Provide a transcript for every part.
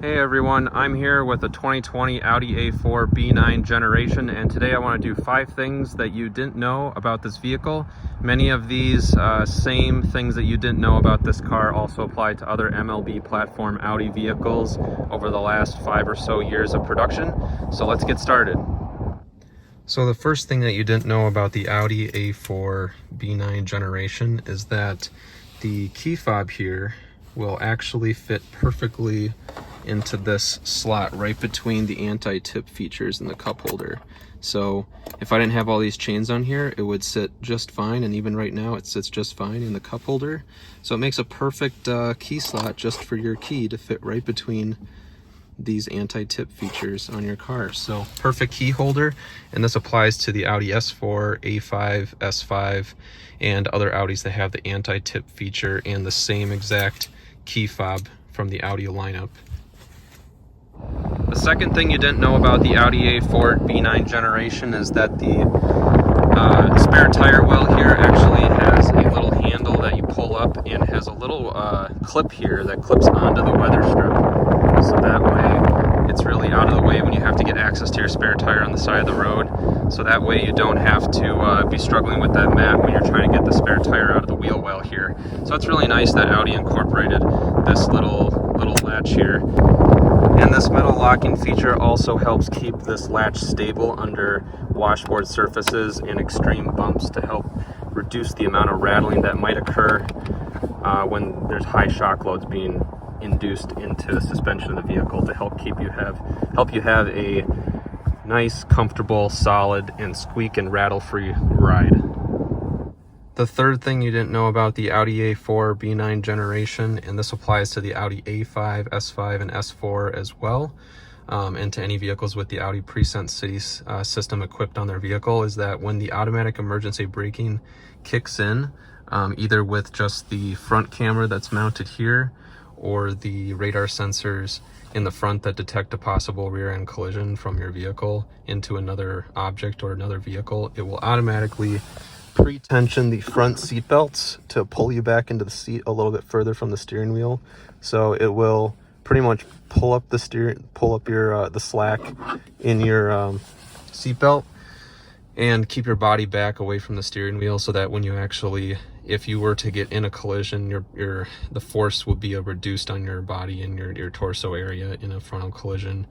Hey everyone, I'm here with a 2020 Audi A4 B9-Generation, and today I want to do 5 things that you didn't know about this vehicle. Many of these same things that you didn't know about this car also apply to other MLB platform Audi vehicles over the last 5 or so years of production. So let's get started. So the first thing that you didn't know about the Audi A4 B9-Generation is that the key fob here will actually fit perfectly into this slot right between the anti-tip features and the cup holder. So if I didn't have all these chains on here, it would sit just fine, and even right now it sits just fine in the cup holder. So it makes a perfect key slot just for your key to fit right between these anti-tip features on your car. So perfect key holder, and this applies to the Audi S4, A5, S5, and other Audis that have the anti-tip feature and the same exact key fob from the Audi lineup. The second thing you didn't know about the Audi A4 B9-Generation is that the spare tire well here actually has a little handle that you pull up and has a little clip here that clips onto the weather strip. So that way it's really out of the way when you have to get access to your spare tire on the side of the road. So that way you don't have to be struggling with that mat when you're trying to get the spare tire out of the wheel well here. So it's really nice that Audi incorporated this little latch here. And this metal locking feature also helps keep this latch stable under washboard surfaces and extreme bumps to help reduce the amount of rattling that might occur when there's high shock loads being induced into the suspension of the vehicle, to help you have a nice, comfortable, solid, and squeak and rattle-free ride. The third thing you didn't know about the Audi A4 B9-Generation, and this applies to the Audi A5, S5, and S4 as well, and to any vehicles with the Audi Presense City system equipped on their vehicle, is that when the automatic emergency braking kicks in, either with just the front camera that's mounted here or the radar sensors in the front that detect a possible rear-end collision from your vehicle into another object or another vehicle, it will automatically pre-tension the front seat belts to pull you back into the seat a little bit further from the steering wheel. So it will pretty much pull up your the slack in your seat belt and keep your body back away from the steering wheel, so that when you actually, if you were to get in a collision, the force will be reduced on your body and your torso area in a frontal collision,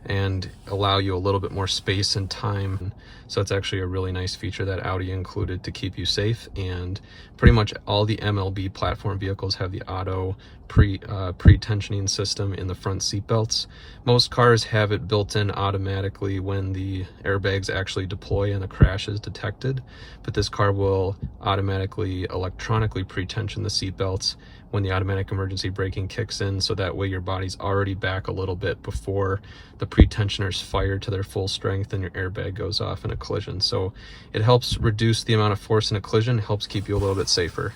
and allow you a little bit more space and time. So it's actually a really nice feature that Audi included to keep you safe, and pretty much all the MLB platform vehicles have the auto pre-tensioning system in the front seat belts. Most cars have it built in automatically when the airbags actually deploy and the crash is detected, but this car will automatically electronically pre-tension the seat belts when the automatic emergency braking kicks in, so that way your body's already back a little bit before the pre-tensioners fire to their full strength and your airbag goes off in a collision. So it helps reduce the amount of force in a collision, helps keep you a little bit safer.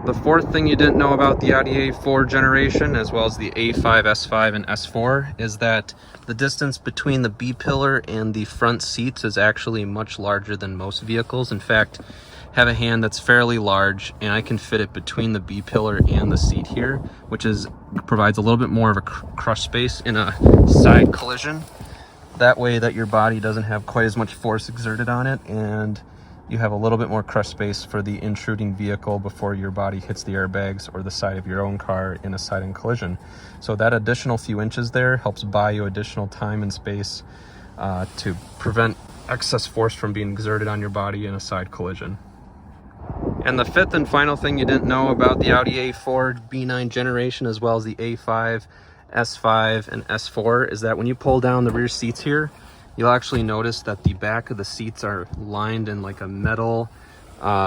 The fourth thing you didn't know about the Audi A4 generation, as well as the A5, S5, and S4, is that the distance between the B-pillar and the front seats is actually much larger than most vehicles. In fact, have a hand that's fairly large, and I can fit it between the B-pillar and the seat here, which provides a little bit more of a crush space in a side collision. That way that your body doesn't have quite as much force exerted on it, and you have a little bit more crush space for the intruding vehicle before your body hits the airbags or the side of your own car in a side-on collision. So that additional few inches there helps buy you additional time and space to prevent excess force from being exerted on your body in a side collision. And the fifth and final thing you didn't know about the Audi A4 B9-Generation, as well as the A5, S5, and S4, is that when you pull down the rear seats here, you'll actually notice that the back of the seats are lined in like a metal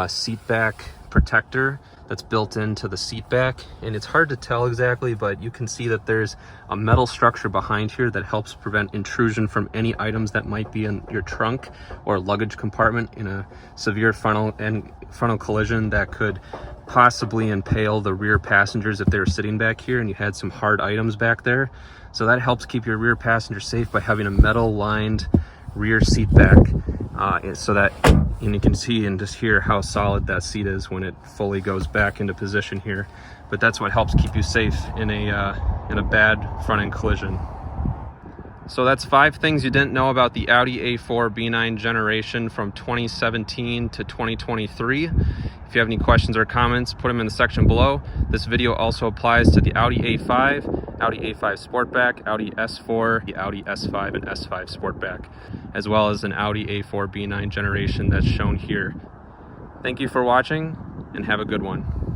seat back protector that's built into the seat back, and it's hard to tell exactly, but you can see that there's a metal structure behind here that helps prevent intrusion from any items that might be in your trunk or luggage compartment in a severe frontal collision that could possibly impale the rear passengers if they were sitting back here and you had some hard items back there. So that helps keep your rear passenger safe by having a metal lined rear seat back, so that And you can see and just hear how solid that seat is when it fully goes back into position here. But that's what helps keep you safe in a bad front-end collision. So that's 5 things you didn't know about the Audi A4 B9 generation from 2017 to 2023. If you have any questions or comments, put them in the section below. This video also applies to the Audi A5, Audi A5 Sportback, Audi S4, the Audi S5 and S5 Sportback, as well as an Audi A4 B9 generation that's shown here. Thank you for watching and have a good one.